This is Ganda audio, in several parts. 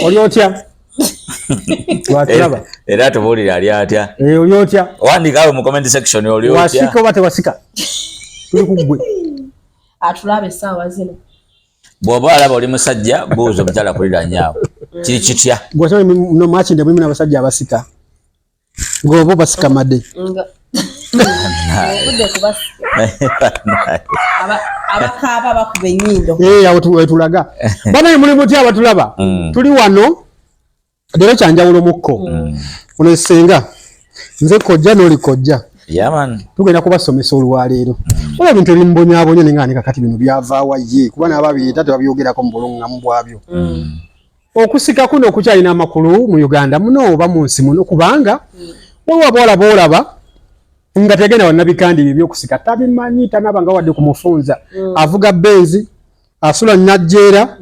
oli otya watulaba era tubulira ali atya oli otya wandikawe mu comment section oli otya wasika oba tewasika tuli kugwe atulabe sawa zino bwoba alaba oli musajja buuza omukyala kulira nyaawo kiri kitya gwasaba no machi ndabwe mina abasajja abasika ngobo basika made budde kubasika abakaaba bakuba ennyindo awo wetulaga bana muli mutya abatulaba tuli wano dero kyanjawulo mukko ono esenga nze kojja n'oli kojja yaman tugenda kubasomesa olwaleero oba ebintu ebimbonyabonye nenga kakati bino byavaawa ye kuba n'ababiita tebabyogerako mu bulungamu bwabyo okusika kuno okukyalina amakulu mu Uganda muno oba mu nsi muno kubanga waliwo abawala boolaba nga tegenda wannabikandi bye by'okusika tabimanyi tanabanga wadde kumufunza avuga benzi asula najjeera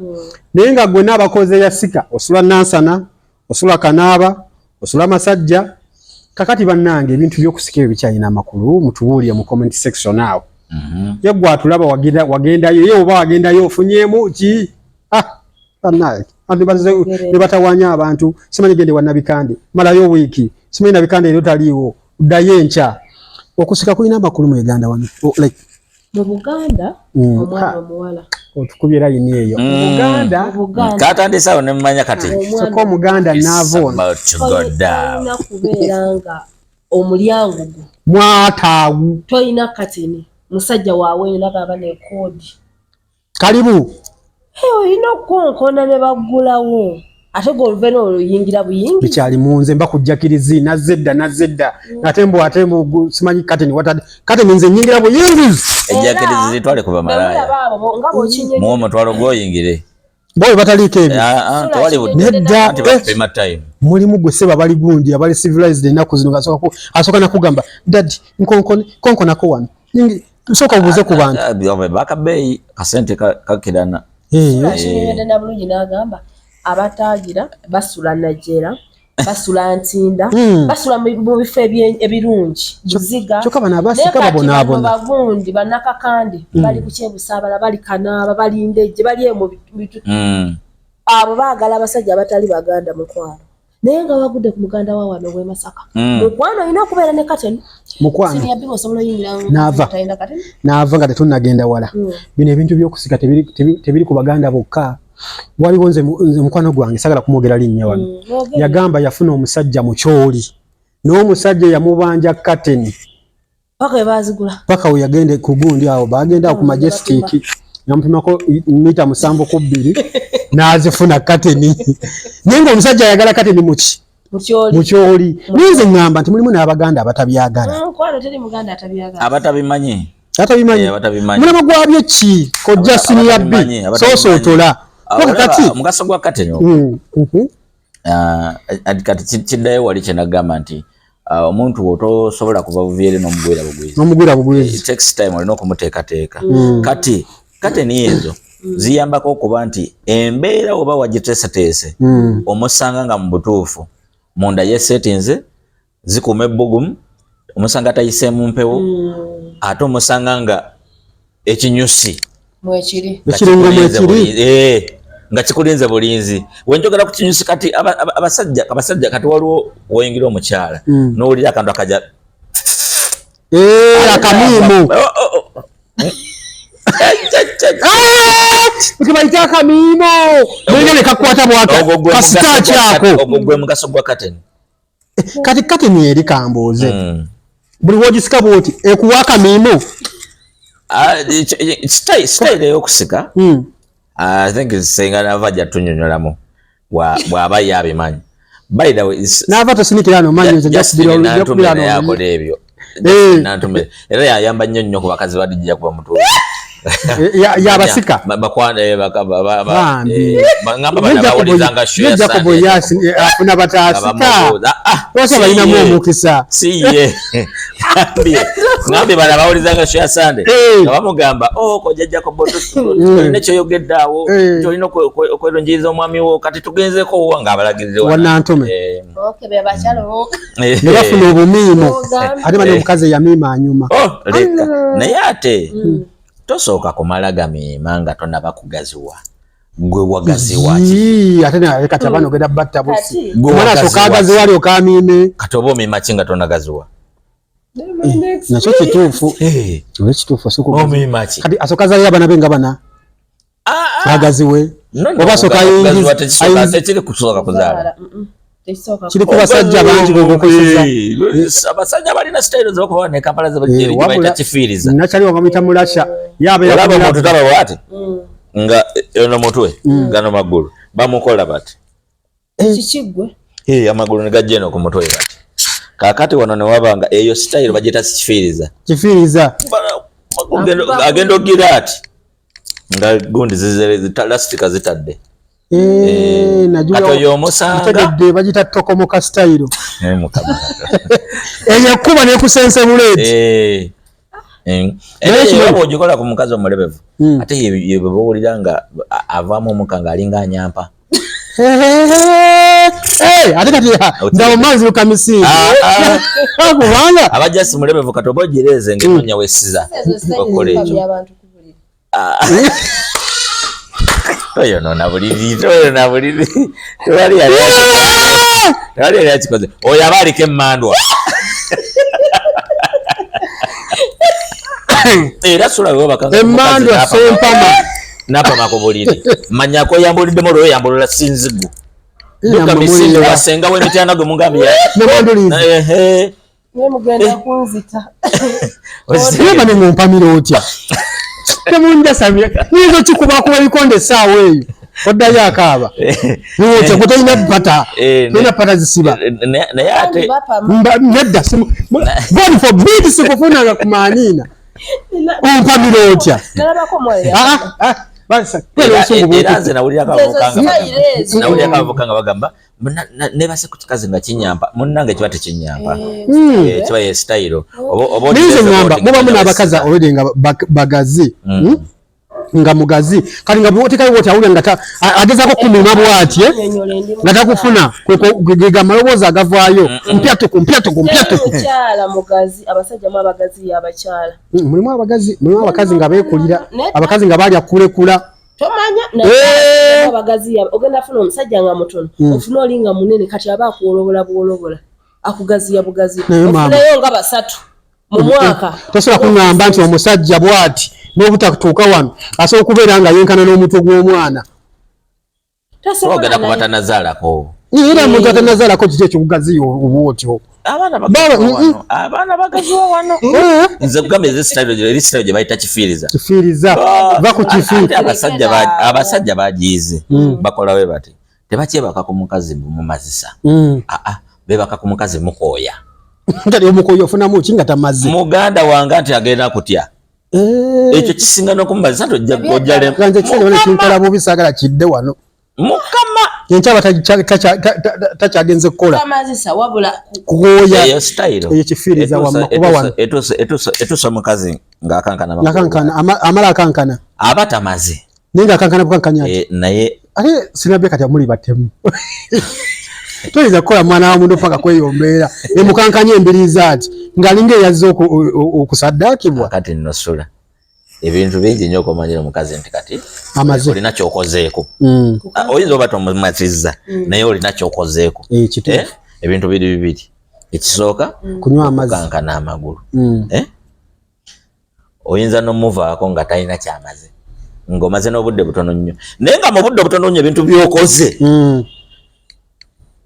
naye nga gwe n'abakoze yasika osula nansana osula kanaaba osula masajja kakati bannange ebintu by'okusika ebyo bikyalina amakulu mutubuulire mu comment section awo yeggwe atulaba wagendayo ye oba wagendayo ofunyeemu ki bannange ne batawanya abantu simanyi gende wannabikandi malayo wiiki simanyi nabikandi eryo taliiwo ddayo enkya okusika kulina amakulu mu Uganda wano mu Buganda omwana omuwala otukubye layini eyo mu Buganda katandise awo ne mmanya kati soko omuganda naavoona tolina kubeera nga omulyango gwo mwataawu tolina kateni musajja waawe nagamba nekoodi kalibu olina okukonkona ne baggulawo ate goluvena oluyingira buyingi bikyali munze mba kujjakirizi nazedda ate mbu simanyi kateni kateni nze nyingira buyingi ejakirizi zitwale kuba malaya muwo mutwalo gwoyingire boy bataliiko ebyo nedda mulimu gwe seba bali gundi abali civilized ennaku zino asooka nakugamba dadi nkonkonako wano tusooka bubuze ku bantu bakabeeyi kasente kakirana na bulungi n'agamba abatagira basula najera basula ntinda basula mu bifo ebirungi buziga kyokka bano abasika babonaabona bagundi banakakandi bali ku Kyebusaabala bali Kanaaba bali Ndejje bali mu bitu abo baagala abasajja abatali baganda mukwano naye nga wagudde ku muganda wa wano w'e Masaka mukwano alina okubeera ne kateni mukwano siniyabinga osobola oyingira naava nga tetunnagenda wala bino ebintu by'okusika tebiri ku baganda bokka waliwo nze mukwano gwange sagala kumwogera linnya wano yagamba yafuna omusajja mu kyoli n'omusajja yamubanja kateni paka we yagende ku gundi awo bagenda ku Majestic yampimako mita 7.2 n'azifuna kateni naye ng'omusajja ayagala kateni muki mu kyoli ninze ngamba nti mulimu n'abaganda abatabyagala abatabimanyi mulama gwabyo ki kojja siniyabbi soosootola mugaso gwa kateni kati kiddayo wali kyenagamba nti omuntu otosobola kuva buvyere n'omugwira bugwezi it takes time olina okumuteekateeka kati kateni ezo ziyambako okuba nti embeera oba wagiteeseteese omusanga nga mu butuufu munda ye settings zikuuma ebbugumu omusanga tayiseemu mpewo ate omusanga nga ekinyusi nga kikulinze bulinzi wenjogera ku kinyusi kati abasajja kati waliwo woyingira omukyala n'owulira akantu akaja akamiimu kibaita akamiimo nenga nekakwata bwaka kasita kyako ogwo gwe mugaso gwa kateni kati kateni eri kambuuze buli wogisika bwoti ekuwa akamiimo style ey'okusika I think senga nava jatunyonyolamu bw'aba yabimanyi by the way nava tosinikira no manyi nze jasibira olujja yakola ebyo nantume era yayamba nnyo ku bakazi badijja kuba mutu yabasika bakwane ngamba banawulizanga shoya Jacob yasi afuna batasika wasa balinamu omukisa siye ngambe bana bawulizanga shoya sande bamugamba koja Jacob nekyo yogeddawo tolina okwelonjiriza omwami wo kati tugenzeko wanga abalagirire wanantume okay beba chalo ne bafuna obumiimo ate bali omukazi yamiima anyuma naye ate tosooka kumala gamiima nga tonaba kugaziwa gwe wagazi waki ate na kati abano genda batta bosi mwana sokagazi wali okamime katobo mimachi tona gaziwa nakyo kituufu ekituufu omimachi kati asokaza yabana benga bana agaziwe oba sokayingiza tekiri kusoka kuzaala kiri ku basajja bangi gogokozesa abasajja balina style zokuba ne kampala z'abajeri baita kifiriza nachali wamita mulasha yabe yaba muntu taba bwati nga eno mutwe gano magulu bamukola bati kikigwe amagulu negajeno ku mutwe bati kakati wano ne wabanga eyo style bajeta kifiriza agendo girati nga gundi zizere elastica zitadde najua kato yomusanga bajita tokomoka style mukama eyo kuba ne kusense buleti eyo bojikola ku mukazi omulebevu ate yebo bowulira nga avamo omukanga alinga anyampa ate kati ndawo manzi lukamisi kubanga abajasi mulebevu kato bojireze ngenonya wesiza okole ekyo oyo nona buliri tewali yali akikoze oyo aba aliko emmandwa era sulawe bakanga emmandwa sempama napama ko buliri manyako yambuliddemu olwo yambulula sinzigu duka misingo wasenga w'emityana gwe mugambye mugenda kunzita osema ne mumpamira otya temunjasamya nizo kikubakuba bikonde essaawa eyo oddayo akaaba niwotya gwe tolina pata tolina pata zisiba naye ate nedda god forbid sikufunanga kumanina ompamira otya era nze nawulira akavukanga bagamba nebase ku kikazi nga kinyampa munnange kiba tekinyampa kiba ye style nizo ngamba muba muna abakazi olwedi nga bagazi nga mugazi kali nga bwotikali bwoti awulira nga agezako kumuma bwati nga takufuna kwega maloboozi agavaayo mpyatuku mukyala mugazi abasajja mu abagazi yabakyala mulimu abakazi nga beekulira abakazi nga balya kulekula tomanya abagazi ogenda funa omusajja nga mutono ofuna oli nga munene kati aba akuwolobola buwolobola akugaziya bugazi ofunayo nga basatu mu mwaka tosobola kuŋŋamba nti omusajja bwati n'obutatuuka wano asobola okubeera nga yenkana n'omutwe gw'omwana ogenda kuba tanazaalako era omuntu atanazaalako kiki ekikugaziya obwotyo abaana bagaziwa wano nze kugamba erisitalo gye bayita kifiriza va ku kifiri abasajja bagiize bakolawe bati tebakyebaka ku mukazi mumazisa bebaka ku mukazi mukooya ntali omukooya ofunamu ki nga tamaze muganda wange nti agenda kutya ekyo kisinga n'okumumazisa kinkola bubi saagala kidde wano mukama enkyaba takyagenze kukola kukooya eyo style eyo kifiriza kuba wano etuusa omukazi ng'akankana amala akankana aba tamaze naye ng'akankana bukankanya naye ate sinabye kati amuli batemu toyinza kukola mwana wa mundu paka kweyombeera emukankanya embiriza ati ng'alinga eyazze okusaddaakibwa kati nnosula ebintu bingi nnyo okumanyira omukazi nti kati amaze olina kyokozeeko oyinza oba tomumatizza naye olina kyokozeeko ebintu bibiri ekisooka kunywa amazzi kankana amagulu oyinza n'omuvaako nga talina kyamaze ng'omaze n'obudde butono nnyo naye nga mu budde butono nnyo ebintu byokoze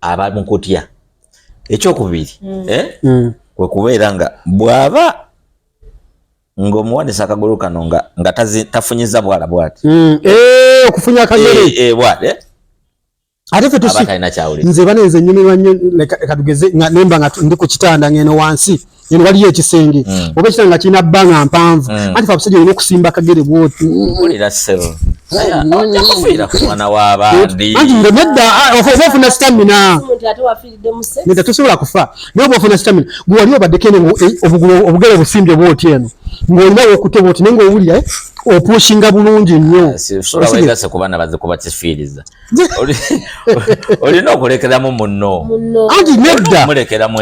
aba mukutya ekyokubiri kwe kubeera nga bw'aba ng'omuwanisa akagulu kano nga tafunyiza bwala bwati okufunya akagere bwati ate fe nze banenze nyumirwa nnyo katugeze nemba nga ndi ku kitanda ngeno wansi eno waliyo ekisenge oba ekitanda nga kirina bbanga mpanvu anti fe abasajja olina okusimba akagere bwoti ulira sebo ojja kufiira ku mwana w'abandi anti nze nedda oba ofuna stamina nedda tosobola kufa naye oba ofuna stamina gwe wali obaddeko eno obugere busimbye bwoti eno ng'olina wokute bwoti naye ng'owulira opushinga bulungi nnyo sola wegase ku baana baze kuba kifiiriza olina okulekeramu munno anti nedda mulekeramu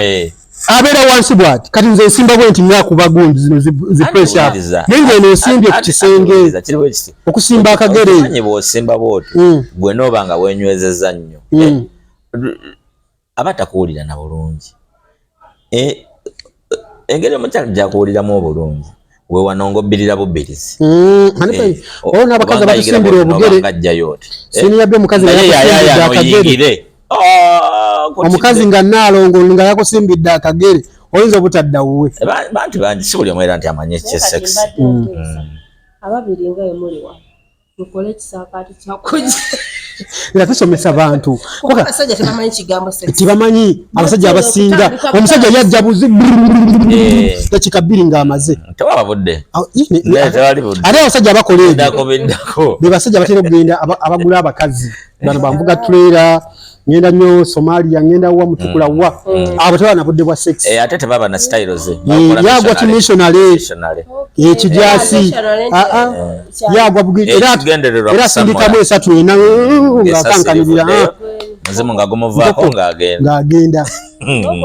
abeera wansi bw'ati kati nze nsimba bwe nti ngakuba gundi zino zi press up naye ng'eno osimbye ku kisenge okusimba akagere omanyi bw'osimba bw'otyo gwe n'oba nga weenywezezza nnyo aba takuwulira na bulungi engeri omukyala gyakuwuliramu obulungi we wanongobbirira bubbirizi olwo n'abakazi abatusimbira obugere siniyabbe omukazi yakusimbidde akagere omukazi nga naalongo nga yakusimbidde akagere oyinza obutadda wuwe bantu bangi si buli omu era nti amanye ekyesex ababiri nga emuli wa mukole ekisaakaati kyakuja era tusomesa bantu abasajja tebamanyi kigambo sex tibamanyi abasajja abasinga omusajja yajja buzi dakika bbiri ng'amaze tewaba budde ate abasajja abakola ebyo be basajja batera okugenda abagula abakazi bano banvuga tulera ngenda nnyo Somalia ngenda wa mutukula wa abo tebaba na budde bwa sex ate tebaba na styles yagwa kimissionary ekijasi yagwa bugiri era sindikamu esatu ena ng'akankanirira muzimu nga gumuvaako ng'agenda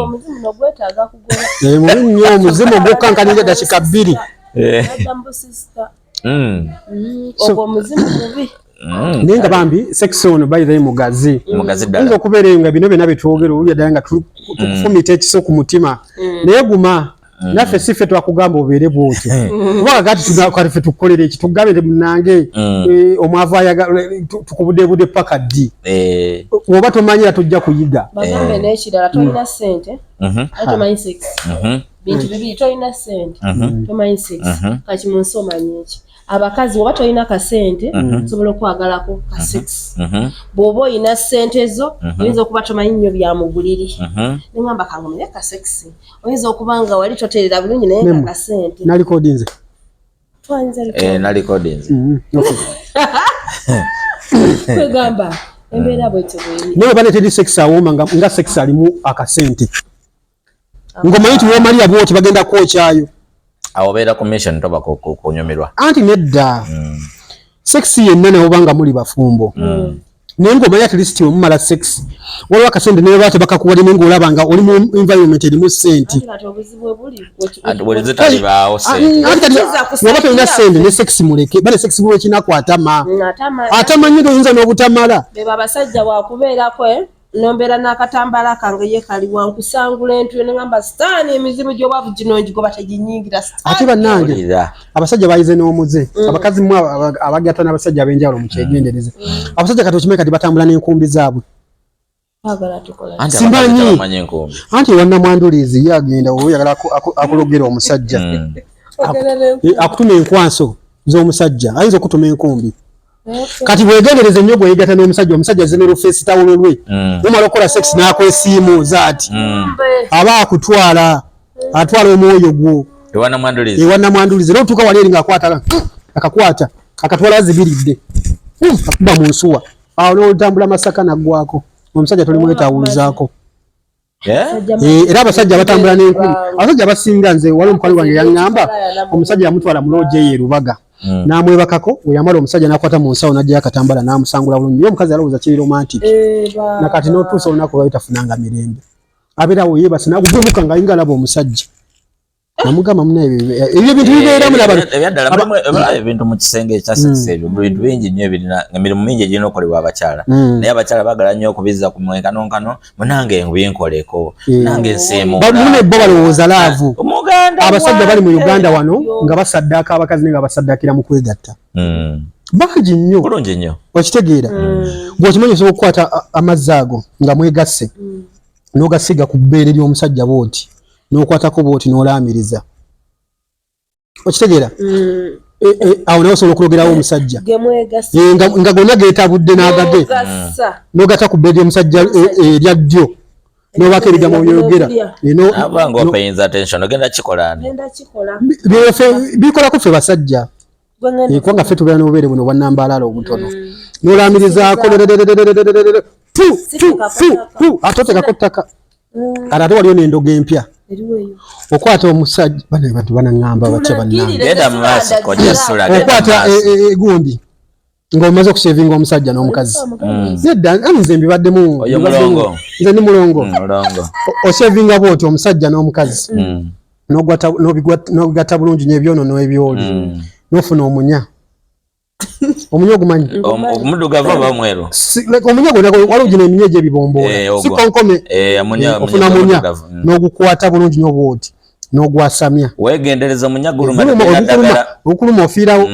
omuzimu nogwetaaga kugola mubi nnyo omuzimu ogw'okukankanirira dakika bbiri ogwo omuzimu mubi naye nga bambi sex ono bayirayi mugazi ddala okubeera nga bino byonna byetwogera olulya ddala nga tukufumita ekiso ku mutima naye guma naffe si ffe twakugamba obeere bwotyo kubanga kati ffe tukukolera eki tugambe nti munange omwavu ayagala tukubuddeebudde paka ddi oba tomanyira tojja kuyiga bagambe n'ekirala tolina ssente ate tomanyi sex bintu bibiri tolina ssente tomanyi sex kati mu nsi omanyi eki abakazi oba tolina kasente osobola okwagalako ka sex bw'oba olina ssente zo oyinza okuba tomanyi nnyo bya muguliri neŋŋamba kangumire ka sex oyinza okuba nga wali toterera bulungi naye nga kasente nalikodinze nalikodinze kwegamba embeera bwetyo bweri naye bane teri sex awooma nga sex alimu akasente ng'omanyi nti womalira bwoti bagenda kwokyayo awo beera ku mission toba kunyumirwa anti nedda sex yenna nawe obanga muli bafumbo naye ng'omanya at least omumala sex waliwo akasente naye bate bakakuwali naye ng'olaba nga oli mu environment erimu sente buli zitalibaawo oba tolina sente ne sex muleke bale sex buwe kinako atama nnyo oyinza n'obutamala beba abasajja wakubeerako nombeera n'akatambala kange ye kali wankusangula entwe neŋŋamba sitaani emizimu gy'obwavu gino ngigoba teginyingira ate bannange abasajja bayize n'omuze abakazi mu abagatta n'abasajja ab'enjawulo mu kyegendereze abasajja kati okimanyi kati batambula n'enkumbi zaabwe simbanyi anti wannamwandulizi ye agenda oba oyagala akulogera omusajja akutuma enkwanso z'omusajja ayinza okutuma enkumbi kati bwegendereze nnyo bweyigatta n'omusajja omusajja zenero face tawulo lwe mumala okukola sex n'akwesiimu zaati aba akutwala atwala omwoyo gwo ewannamwandulizi era otuuka wali eri ng'akwata akakwata akatwala zibiridde akuba mu nsuwa awo n'olutambula Masaka naggwako omusajja tolimwetawuluzaako era abasajja batambula n'enkumi abasajja basinga nze wali omukwano gwange yaŋŋamba omusajja yamutwala mu looja ye Rubaga n'amwebakako weyamala omusajja n'akwata mu nsawo n'ajjayo akatambala n'amusangula bulungi naye omukazi alowooza kiri romantic nakati n'otuusa olunaku lwali tafunanga mirembe abeera awo yeebase n'aguvubuka ng'ayinga alaba omusajja namugamba muna ebyo bintu bibeeramu n'abantu ebintu mu kisenge ekya sex ebyo bintu bingi nnyo ebirina emirimu mingi egirina okukolebwa abakyala naye abakyala baagala nnyo okubizza ku mwenkanonkano munange binkoleko nange nsiimu mune bo balowooza laavu abasajja bali mu Uganda wano nga basaddaaka abakazi ne nga basaddaakira mu kwegatta bangi nnyo bulungi nnyo okitegeera bw'okimanyi osobola okukwata amazzi ago nga mwegasse n'ogasiga ku bbeere ly'omusajja bw'oti n'okwatako bw'oti n'olaamiriza okitegeera awo nawe osobola okulogerawo omusajja nga gonna geetabudde n'agage n'ogata ku bbeere ly'omusajja erya ddyo n'obaako ebigambo by'oyogera bikolako ffe basajja kubanga ffe tubeera n'obubeere buno bwannambaalaala obutono n'olaamirizaako ate otekako ttaka kati ate waliyo n'endoga empya okwata omusajja bantu banaŋŋamba batya bannange egundi ng'omaze okusevinga omusajja n'omukazi nedda nze mbibaddemu nze ndi mulongo mulongo osevinga bwoti omusajja n'omukazi n'obigatta bulungi n'ebyonoono ebyoli n'ofuna omunya omunya ogumanyi omuddugavu oba omweru omunya gwonna waliwo gino eminya egy'ebibomboola si konkome ofuna munya n'ogukwata bulungi n'obwoti n'ogwasamya wegendereza omunya okuluma ofiirawo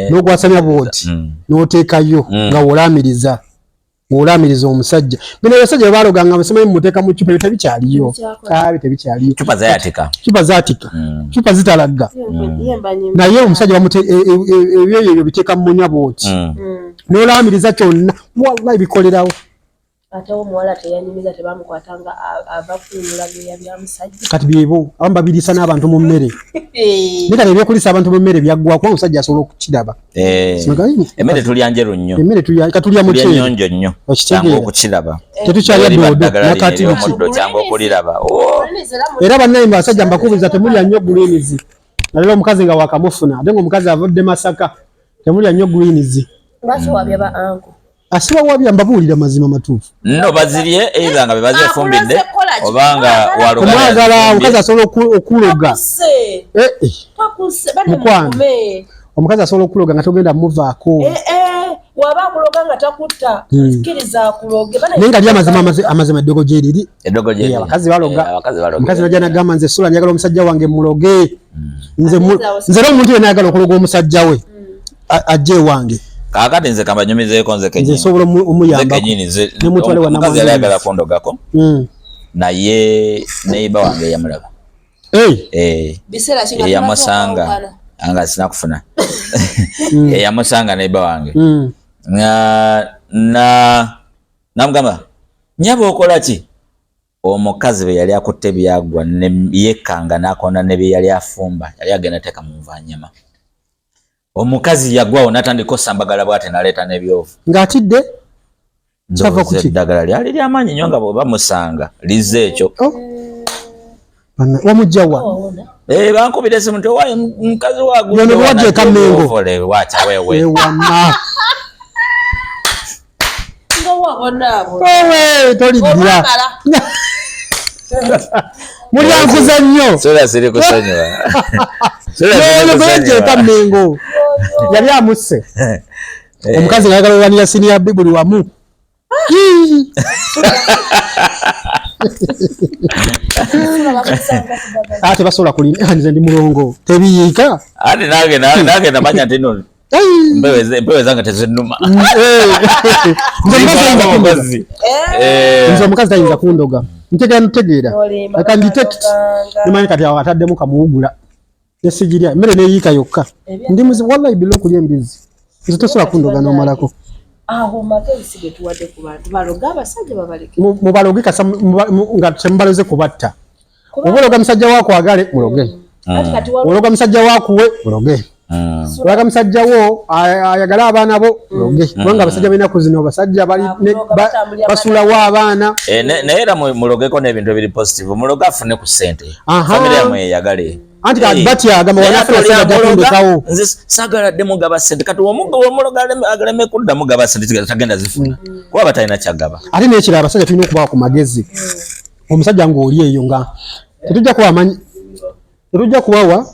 n'ogwasamya bwoti n'oteekayo nga wolamiriza omusajja bino abasajja bwe baloganga basemayo muteeka mu cupa tebikyaliyo tebikyaliyo cupa zatika cupa zitalagga naye omusajja ebyo biteeka mu munya bwoti n'olamiriza kyonna wallahi bikolerawo ate omuwala teyanyumiza tebamukwatanga abakuumula byeya bya musajja kati byebo abamu babiriisa n'abantu mu mmere nekati ebyokulisa abantu mu mmere byaggwako omusajja asobola okukiraba emmere tulya njeru nnyo emmere katulya muceere nyonjo nnyo kyangwa okukiraba tetukyalya doodo nakati omuddo kyangwa okuliraba era bannayimba abasajja mbakubiriza temulya nnyo greens nalero omukazi nga wakamufuna ate ng'omukazi avudde Masaka temulya nnyo greens lwaki wabya ba anko asiba wabya mbabuulira mazima matuufu nno bazirye either nga bebazefumbidde obanga omwagala omukazi asobola okuloga mukwano omukazi asobola okuloga nga togenda muvaako waba akuloga nga takutta kkiriza akuloge naye nga lya amazima eddogo gyeriri abakazi baloga omukazi najja nagamba nze sula njagala omusajja wange muloge nze n'omuntu yenna ayagala okuloga omusajja we ajje ewange kakati nze kambanyumizeeko nze kenyini nsobola omuyambako omukazi yali ayagala kundogako naye neiba wange eyamulaba eyamusanga anga sinakufuna eyamusanga neiba wange namugamba nyaba okola ki omukazi bwe yali akutte byagwa yekkanga n'akonda ne bye yali afumba yali agenda teeka mu nvanyama omukazi yagwawo natandika osambagala bwate naleeta n'ebyovu ng'atidde eddagala lyali lyamaanyi nnyo nga bwe bamusanga lizze ekyo wamugjawa bankubira esimu nti owaye mukazi wagwajjeka mengo wacawewe toliddira mulyankuza nnyo sula siri kusonyiwa gwajjeka mengo yali amusse omukazi ngayagala owanira siniya buli wamu tebasobola kulina nze ndi mulongo tebiyiika ati nange namanya nti no empewo zange tezinnuma nze omukazi tayinza kundoga ntegeera aka nditect nimanyi kati awo ataddemu kamuwugula nesigirya emmere neyiika yokka ndi muzi wallahi bila okulya embizi nze tosobola kundoga n'omalako mubaloge kasa nga temubaloze kubatta obologa musajja wako agale muloge ologa musajja wakuwe muloge olaga musajja wo ayagala abaana bo muloge kubanga abasajja b'ennaku zino basajja basulawo abaana naye era mulogeko n'ebintu ebiri positive muloge afune ku ssente famire yamwe eyagale anti batya agamba wanafuna sente ajatundikawo nze sagaladde mugaba ssente kati omuloga agaleme kudda mugaba ssente tagenda zifuna kuba batalina kyagaba ate n'ekirala abasajja tulina okubawa ku magezi omusajja ng'oli eyo nga tetujja kubawa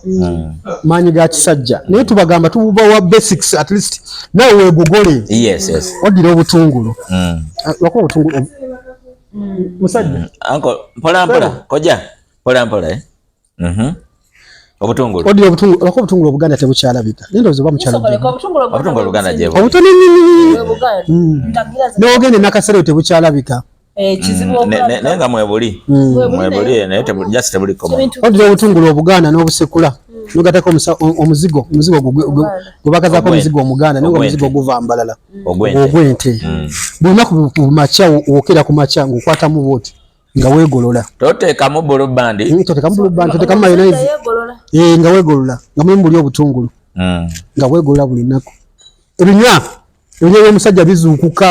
maanyi ga kisajja naye tubagamba tubawa basics at least nawe weegogole oddira obutungulu lwakuba obutungulu musajja mpolampola koja mpolampola obutungulu oddira obutungulu lwakuba obutungulu obuganda tebukyalabika naye ndowooza oba obutungulu obuganda gyebu obutono n'ogende nakasero tebukyalabika naye nga mwebuli naye just tebuliko oddira obutungulu obuganda n'obusekula nogatako omuzigo gwebakazako omuzigo omuganda naye nga omuzigo oguva mbalala ogw'ente bulunaku kumakya wokera ku makya ng'okwatamu bwoti nga weegolola toteekamu bulubandi totekamu mayonnaise nga weegolola nga mulimu buli obutungulu nga weegolola buli nnaku ebinywa by'omusajja bizuukuka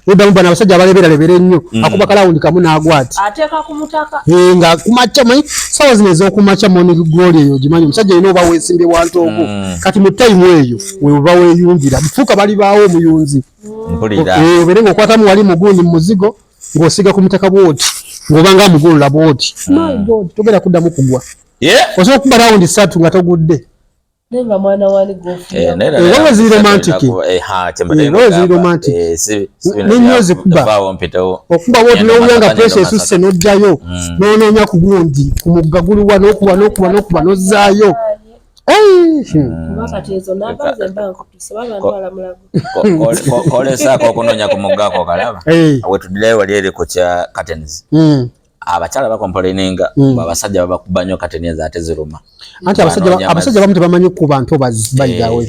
eddamu bano abasajja abaleberalebera ennyo akuba kalawundi kamu n'agwati ateeka ku mutaka nga kumakya manyi sawa zino ez'okumakya morning glory eyo gimanyi omusajja yina oba weesimbye wantoogo kati mu tayimu eyo weba weeyungira bifuuka balibaawo omuyunzi obeere ng'okwatamu wali mugundi mu muzigo ng'osiga ku mutaka bwoti ng'obanga amugolola bwoti my god togera kuddamu kugwa osobola okuba rawundi 3 nga togudde nenga mwana wani gofu ewawe ziri romantic nenyozi kuba okuba bwoti n'owuyanga pressure esusse n'oddayo n'onoonya ku gundi ku mugga guliwa n'okuba n'ozzaayo kolesaako okunoonya ku muggako kalaba wetudirayo wali eri ku kya curtains abakyala bakomplaininga abasajja babakuba nnyo curtains ate ziruma anti abasajja bamu tebamanyi kuba ntobazi bayigawe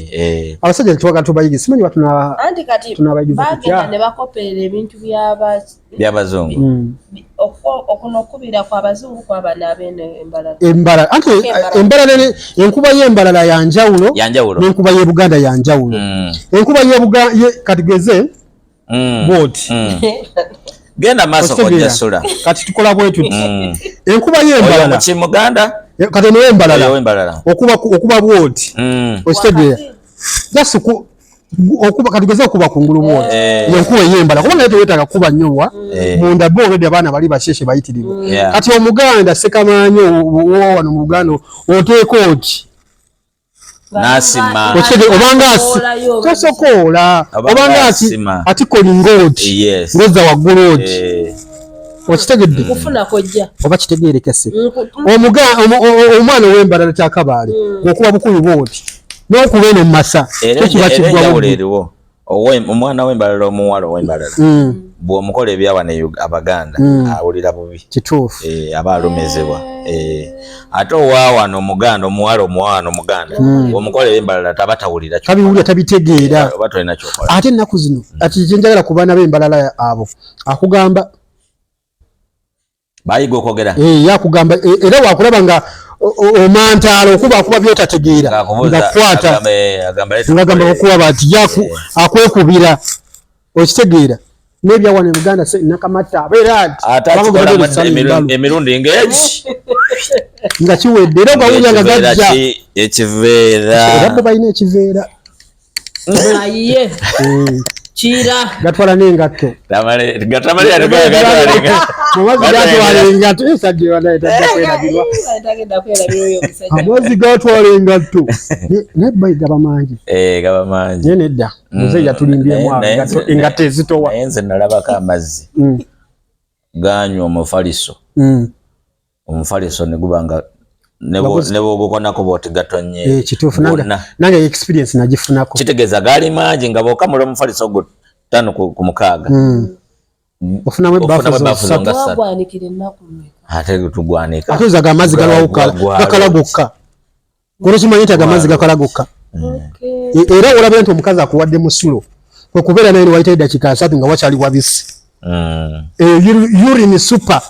abasajja tetwagala tubayigize simanyi anti kati bagenda ne bakoperera ebintu by'abazungu okunokubira kw'abazungu kwaba n'abeene embalala anti embalala enkuba y'embalala yanjawulo n'enkuba y'e Buganda yanjawulo enkuba y'e katigeze bwoti genda maaso kojjasula kati tukola bwetu enkuba y'embalala kimuganda kati n'embalala okuba bwoti okitegeera just okuba katigeze okuba kungulu bwoti enkuba y'embalala kubanga teweetaaga kuba nnyowa munda bo olwedde abaana bali basheshe bayitirivu kati omuganda sekamaanyi wano mu Buganda oteeka oti nasima obanga tosokoola obanga ati kolingoti ngoza waggulu oti okitegedde kufuna kojja oba kitegeerekese omwana ow'embalala kyakabaale okuba bukulu bwoti n'okuba eno mu masa tekiba kiggwawo omwana w'embalala omuwala ow'embalala bw'omukola ebyawana Abaganda awulira bubi kituufu aba alumizibwa ate owawano omuganda omuwala omuganda bw'omukola eb'embalala tabatawulira tabiwulira tabitegeera oba tolina kyokola ate ennaku zino ati kyenjagala ku baana b'embalala abo akugamba bayiga okwogera yakugamba era wakulaba nga omantaala okuba akuba byotategeera ngakwata ngagamba okuwaba ati akwekubira okitegeera n'ebyawana e Buganda nakamata abeera emirundi ng'egi nga kiwedde era ogawulira nga gajja ekiveera bo balina ekiveera ayiye kira gatwala n'engatto amazzi gatwala engatto nebbayi gaba mangi naye nedda muzeeyi yatulimbyemu engatto ezitowa naye nze nalabako amazzi ganywa omufaliso ne guba nga ne bwogukonako bwoti gatonye kituufu nange experience nagifunako kitegeeza gaali mangi nga bwokamula omufaliso gwo 5 ku 6 ofunamu ebbafu ate tugwanika ate ozaga amazzi gakala gokka kunokimanyi nti agamazzi gakala gokka era olabira nti omukazi akuwadde musulo kwekubeera naye niwayitayo eddakiika 3 nga wakyali wabisi urine super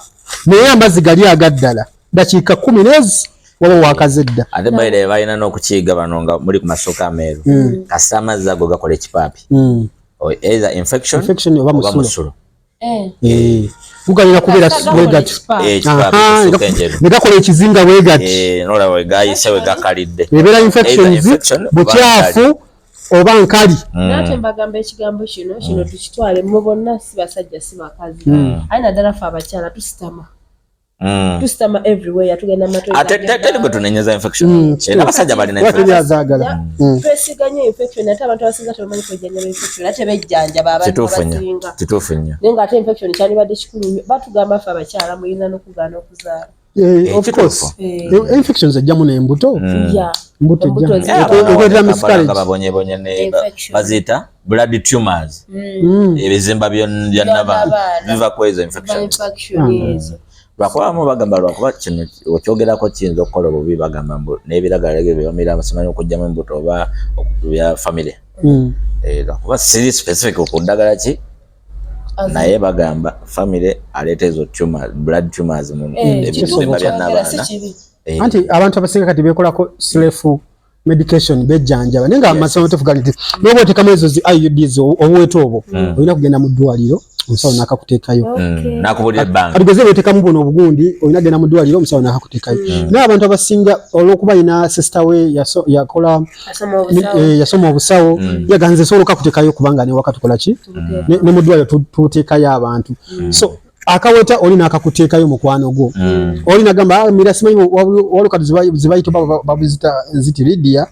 naye amazzi gali agaddala dakiika 10 nezi waba wakazedda ate baire balina n'okukiyiga bano nga muri ku masooka ameeru kasita amazzi ago gakola ekipaapi either infection oba musulo gugalina kubeera wegati negakola ekizinga wegati nolaba wegayise wegakalidde ebeera infections bukyafu oba nkali nate mbagamba ekigambo kino tukitwale mu bonna si basajja si bakazi ayi naddala fe abakyala tusitama everywhere yatugenda ate gwe tunenyeza infection era abasajja balina twesiganye infection ate abantu abasinga tebamanyi kwejjanjaba infection ate bejjanjaba kituufu nnyo naye nga ate infection kyandibadde kikulu nnyo batugamba fe abakyala muyina n'okugaana okuzaala of course infections ejjamu n'embuto babonyebonye baziyita blood tumors ebizimba byannabanga biva ku ezo infections lwakubamu bagamba lwakuba kino okyogerako kiyinza okukola obubi bagamba mbu n'ebiragala byebamira basimanyi okugyamu embuto oba bya famire lwakuba siri specific ku ddagala ki naye bagamba famire aleeta ezo blood tumors mu ebizimba byannabaana anti abantu abasinga kati bekolako self medication bejjanjaba naye nga amasomo tefuga nti noba otekamu ezo zi IUDs obuwete obwo olina kugenda mu ddwaliro omusawo n'akakuteekayo nakubulira ebbanga aligeze beetekamu buno obugundi olina genda mu ddwaliro omusawo n'akakuteekayo naye abantu abasinga olw'okuba alina sister we yakola yasoma obusawo yaganze sobola okakuteekayo kubanga newaka tukola ki ne mu ddwaliro tuteekayo abantu so akaweta oli n'akakuteekayo mukwano gwo oli nagamba mira simanyi waliwo kati zibayita babizita nziti Lydia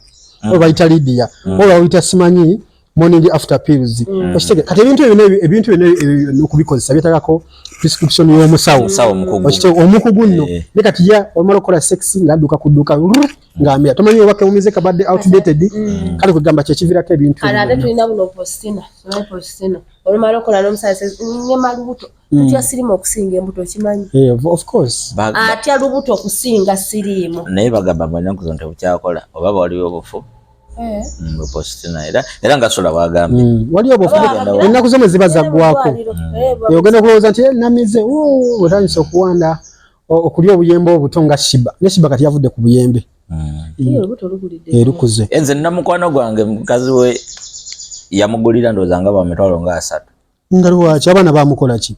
oba bayita Lydia oba bayita simanyi morning after pills okitege kati ebintu bino okubikozesa byetagako prescription y'omusawo okitege omukugu nno ne kati ya omala okukola sex ng'adduka ku dduuka ng'amira tomanyi obaka omuze kabadde outdated kale kugamba kyekiviirako ebintu ate tulina buno postina olumala okola n'omusala nyema lubuto tutya sirimu okusinga embuto kimanyi of course atya lubuto okusinga sirimu naye bagamba mwennaku zo tebukyakola oba waliwo obufu postina era nga sola bwagambye waliwo obufu ennaku zomwe ziba zaggwako ogenda okulowooza nti namize otandise okuwanda okulya obuyembe obuto nga shiba ne shiba kati yavudde ku buyembe lukuze enze nina mukwano gwange mukazi we yamugulira ndowooza nga bamitwalo nga 3 nga lwaki abaana bamukola ki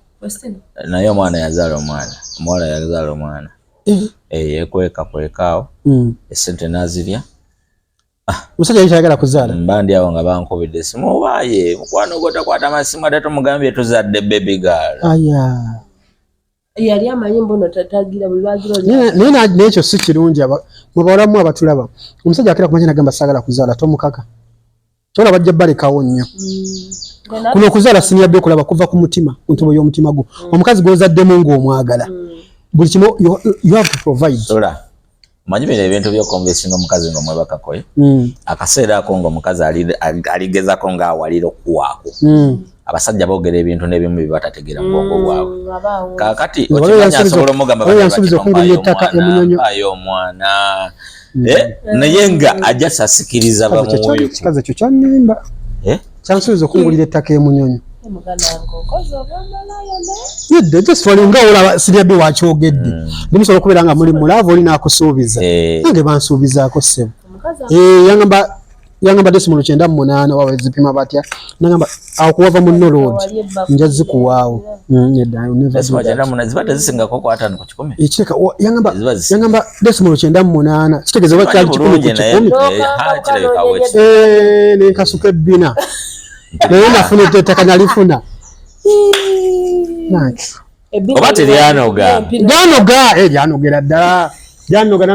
naye omwana yazaala omwana omuwala yazaala omwana yekwekaawo esente nazirya musajja yitayagala kuzaala mbandi awo nga bankubidde esimu obaaye mukwano gwo takwata amasimu ate tumugambye tuzadde baby girl yali amanyi mbono tatagira buli lwagiro naye nekyo si kirungi mu bawalamu abatulaba omusajja akira kumanya nagamba saagala kuzaala tomukaka kyola bajja balekawo nnyo kuno okuzaala siniyadde okulaba kuva ku mutima ku ntobo y'omutima gwo omukazi gw'ozaddemu ng'omwagala buli kimu you have to provide manyi bino ebintu byokonvesinga omukazi nga omwebakakoye akaseera ako ng'omukazi aligezako ng'awalira okuwaako abasajja boogera ebintu n'ebimu bibatategeera mugongo gwabwe kakati okimanyi asobola omugamba bayo omwana naye nga ajja sasikiriza bamuwoyo kikazi ekyo kyannimba kyansuubiza okungulira ettaka emunyonyo yedde gyesitwalinga olaba siriyadde wakyogedde nimusobola okubeera nga muli mulaavu oli n'akusuubiza nange bansuubizaako ssebo yangamba desimu 98 wawe zipima batya nagamba awo kuwava mu noloodi nja zikuwaawo ekireka yangamba desimu 98 kitegeeza oba kyali 10 nenkasuka ebbina naye nafuna ettaka nalifuna oba teryanoga lyanogera ddala lyanoga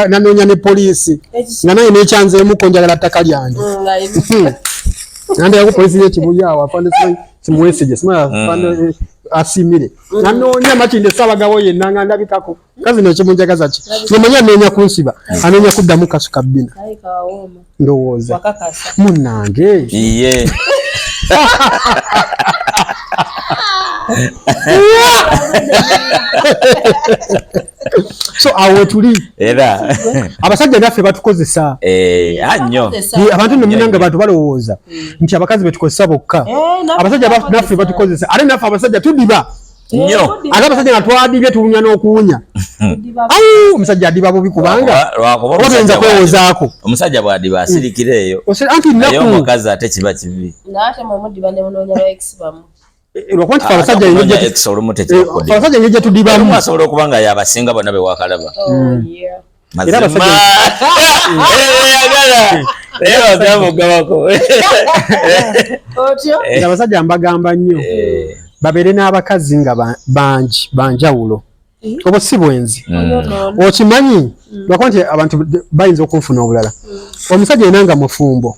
nanoonya ne poliisi nga naye nekyanzeemuko njagala ttaka lyange nandeyako poliisi yekibuyaawo afande kimuweesije simafande asimire nanoonya makinde sabagawo yenna nga ndabikako kazi nekimunjagaza ki nemanya anoonya kunsiba anoonya kuddamu kasuka bbina ndowooza munnange iye so awo tuli era abasajja naffe batukozesa annyo abantu nomunanga bantu balowooza nti abakazi betukozesa bokka abasajja naffe batukozesa ate naffe abasajja tudiba nnyo ate abasajja nga twadibye tuwunya n'okuwunya omusajja adiba bubi kubanga obagenza kwewoozaako omusajja bwadiba asirikira eyo anti naye omukazi ate kiba kibi lwakuba nti abasajja engeri gyetudibamu asobola okuba nga yabasinga bonna bewakalaba abasajja mbagamba nnyo babeere n'abakazi nga banjawulo obwo si bwenzi okimanyi lwakuba nti abantu bayinza okunfuna obulala omusajja yena nga mufumbo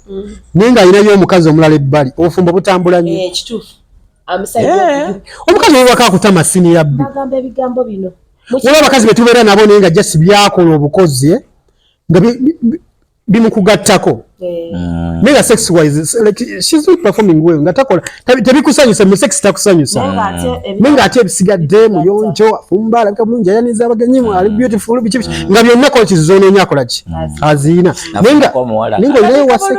naye nga alinayo omukazi omulala ebbali obufumbo butambula nnyo omukazi owaka akutama sini yabbi waliwo abakazi betubeera nabo naye nga jasi byakola obukozi nga bimukugattako naye nga sex wise like she's not performing well nga takola tebikusanyusa mu sex takusanyusa naye nga ate ebisigadde muyonjo afumba alabika bulungi ayaniza abagenyi ali beautiful biki nga byonna kola kizizoononya akola ki aziina naye nga olinayo wa sex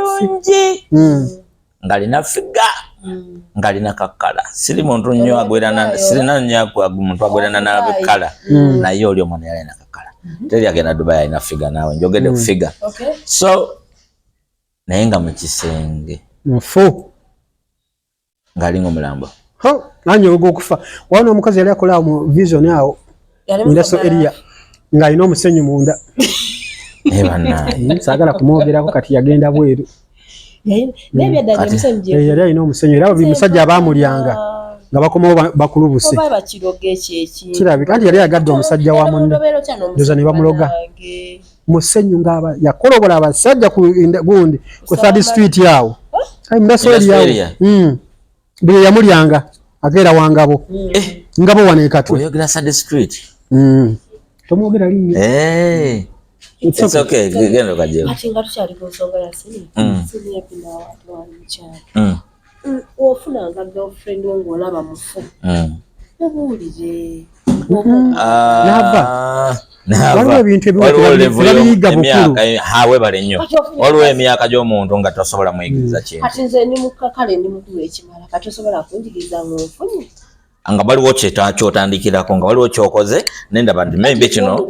ngalina figa ngalina kakala siri muntu nnyo agwerana sirina nnyo muntu agwerana n'abekala naye oli omwana yalina kakala teri agenda Dubai alina figa naawe njogedde ku figa so naye nga mu kisenge mufu ng'alinga omulambo nanye okufa wana omukazi yali akola mu vision awo ndaso area nga ino omusenyu munda sagala kumwogerako kati yagenda bweru yali alina omusenyu era bimusajja abamulyanga nga bakomawo bakulubuse kirabika nti yali yagadde omusajja wa munne ndoza ne bamuloga musenyu nga yakolobola abasajja gundi ku Third Street yawo ndaso area bwe yamulyanga ageera wangabo ngabo wanekatwe oyogera Third Street tomwogera linnya It's okay. Genda kajeo. Ati nga tukyali ku nsonga ya sini. Sini yapinda watu wa mchana. Ofunanga girlfriend we ng'olaba mufu. Mubuulire. Waliwo ebintu ebiyiga bukulu. Webale nnyo. Waliwo emyaka gy'omuntu nga tosobola muyigiriza kintu. Kati nze ndi mukakale ndi mukulu ekimala. Kati tosobola kunjigiriza ng'ofunye. Nga baliwo kyotandikirako nga waliwo kyokoze nendaba nti maybe kino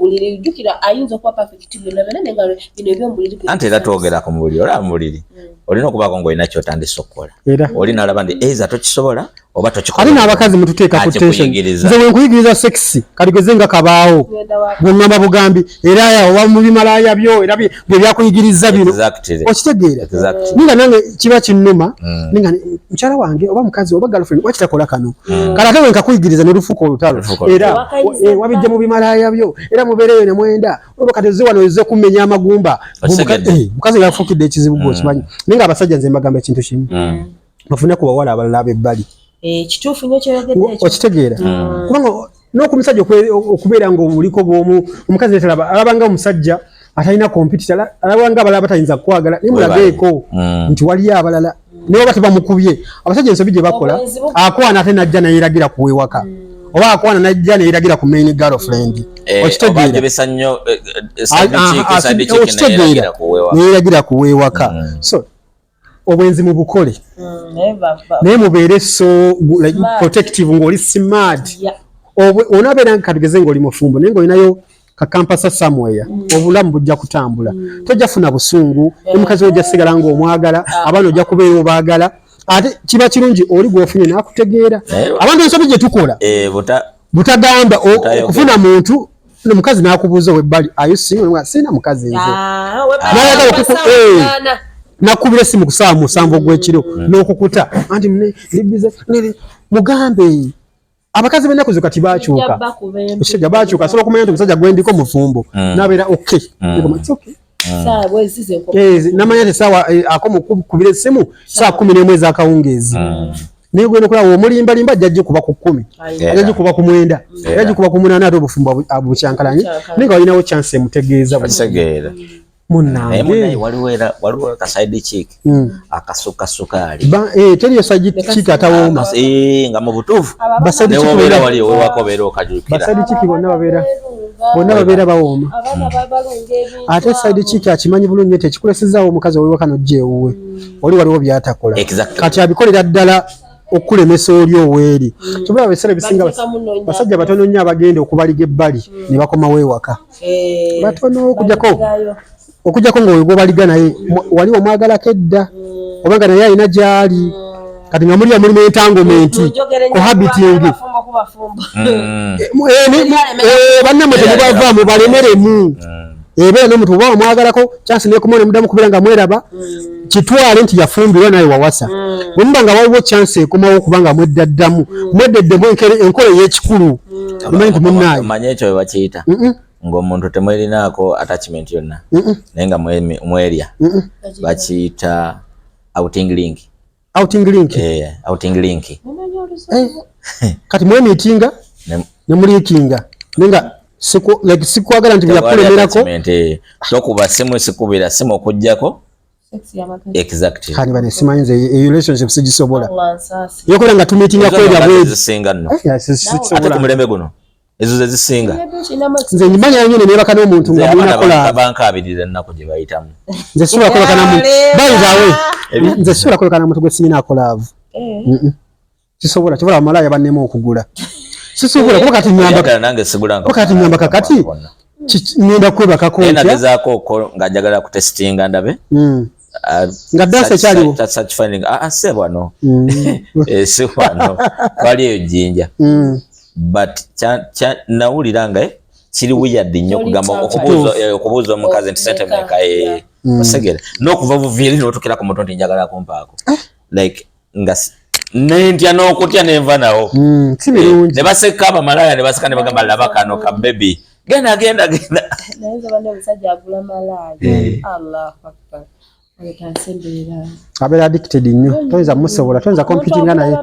anti era twogera ku mubuliri olaba mubuliri olina okubaako ng'olina kyotandisa okukola olina alaba nti eiza tokisobola oba tokikola ate n'abakazi mututeeka ku tension nze bwe nkuyigiriza sexy kaligeze nga kabaawo bwengamba bugambi era oba mu bimalaaya byo era bwe byakuyigiriza bino okitegeera ninga nange kiba kinnuma ninga mukyala wange oba mukazi oba girlfriend wakitakola kano kale ate wenkakuyigiriza n'olufuuka olutalo era wabijja mu bimalaaya byo era mubeereyo ne mwenda oba kati ozze wano ozze kummenya amagumba mukazi yafuukidde ekizibu gw'okimanyi naye nga abasajja nze mbagamba ekintu kimu bafune ku bawala abalala ab'ebbali kituufu nnyo kyoyogedde ekyo okitegeera kubanga n'okumusajja okubeera ng'obuliko bw'omu omukazi letalaba alabanga omusajja atalina kompitita alabanga abalala batayinza kukwagala naye mulageeko nti waliyo abalala naye oba tebamukubye abasajja ensobi gye bakola akwana ate najja nayeragira kuweewaka oba akwana najja nayeragira ku main girlfriend okitegeera nayeragira kuweewaka so obwenzi mu bukole naye mubeere so protective ng'oli smart onaabeera katugeze ng'oli mufumbo naye ng'olinayo kakampasa somewhere obulamu bujja kutambula tojja funa busungu omukazi ojja sigala ng'omwagala abaana ojja kubeera obaagala ate kiba kirungi oli gw'ofunye n'akutegeera abantu ensobi gye tukola butagamba okufuna muntu omukazi n'akubuuza ow'ebbali ayusinga sirina mukazi nze nakubira esimu ku ssaawa 7 ogw'ekiro n'okukuta anti mugambe abakazi b'ennaku zo kati baakyuka omusajja baakyuka asobola okumanya nti omusajja gwendiko mufumbo n'abeera okay namanya nti essaawa akokubira essimu saa 11 ez'akawungeezi naye gwena okulaba omulimbalimba ajja gikuba ku 10 ajja gikuba ku 9 ajja gikuba ku 8 ate obufumbo abukyankalanye naye nga walinawo chance emutegeeza munange waliwo ka side chick akasuka sukali teriyo side chick atawooma nga mu butuufu baside chick waliwo wewako beera okajukira baside chick bonna babeera bawooma ate side chick akimanyi bulungi nti ekikulesezaawo omukazi owewaka nojja ewuwe oli waliwo byatakola kati abikolera ddala okulemesa oli oweeri kibula biseera bisinga basajja batono nnyo abagenda okubaliga ebbali ne bakomawo ewaka batono okujjako ng'oyo baliga naye wali omwagalako edda obanga naye alina gy'ali kati nga mulya mulimu entangomenti cohabiting bannamwe temubavaamu balemeremu ebeera n'omuntu oba omwagalako chansi nekumone mudamu kubeera nga mweraba kitwale nti yafumbirwa naye wawasa bwemuba nga waliwo chansi ekomawo okubanga mweddaddamu mweddeddemu enkola ey'ekikulu omanyi nti munnaye omanye ekyo webakiyita ng'omuntu temwerinaako attachment yonna naye nga mwerya bakiyita outing link kati mwemiitinga nemuliikinga naye nga sikwagala nti byakulemerako tokuba simu sikubira simu okujjako exactly kani bane simanyi nze relationship sigisobola yokola nga tumiitinga kwerya bwezi zisinga nno ate ku mulembe guno ezo ze zisinga nze nyimanya nyine nebaka n'omuntu nga mulina kola bankabirira ennaku gye bayitamu nze sula kola kana muntu bayizawe nze sula kola kana muntu gwe simina akolaavu kisobola kibola amalaya bannema okugula sisobola kuba kati nyamba nange sigulanga kati nyamba kakati ngenda kwebaka ko nagezaako ng'ajagala kutesitinga ndabe nga dance kyaliwo such finding se bwano se bwano twali eyo Jinja but nawulira nga kiri weird nnyo kugamba okubuuza omukazi nti sente meka osegera n'okuva buviiri n'otukira ku muto nti njagala kumpaako like nga nentya n'okutya nenva nawo ne baseka abamalaya ne baseka ne bagamba laba kano ka baby genda nayenza bane omusajja agula malaya Allahu Akbar abeera addicted nnyo toyinza musobola toyinza competinga naye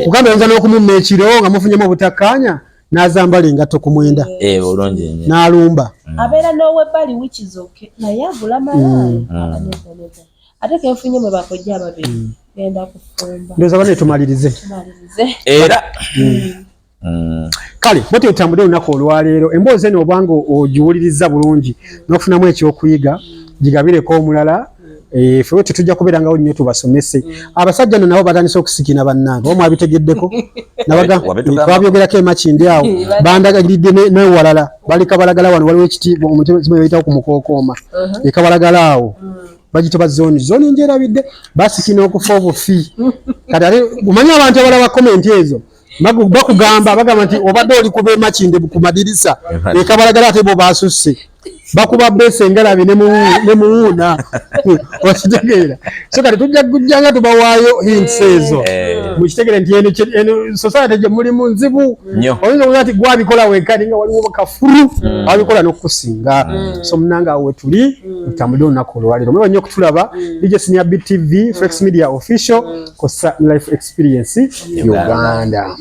kugamba oyinza n'okumumma ekiro nga mufunyemu obutakkaanya n'azambala engatto ku mwenda bulungi nnyo n'alumba abeera n'owebali wikizoke naye agula malaya ate kenfunye mwe bakojja ababiri genda kufumba ndoza bane tumalirize era kale bwete otambudde olunaku olwaleero emboozi eno obanga ogiwuliriza bulungi n'okufunamu ekyokuyiga gigabireko omulala ffe tetujja kubeerangawo nnyo tubasomese abasajja no nabo batandise okusikina bannange omu abitegeddeko twabyogerako emakindi awo bandagaliridde newalala baleka balagala wano waliwo ekiti bayitawo ku mukookooma ekabalagala awo bagitoba zoni njerabidde basikina okufa obufi kati ate omanyi abantu abalaba komenti ezo bakugamba bagamba nti obadde oli kuba emakinde ku madirisa ekabalagala ate bo basusse bakuba bese engalabi ne muwuuna okitegeera so kati tujja kujjanga tubawaayo hints ezo mukitegere nti eno society gye mulimu nzibu oyinza okuza nti gwabikola wenkani nga waliwo kafuru abikola n'okusinga so munanga awo wetuli tutambudde olunaku olwaleero mwewa nnyo okutulaba DJ Senior BTV Flex Media Official kosa Life Experience Uganda.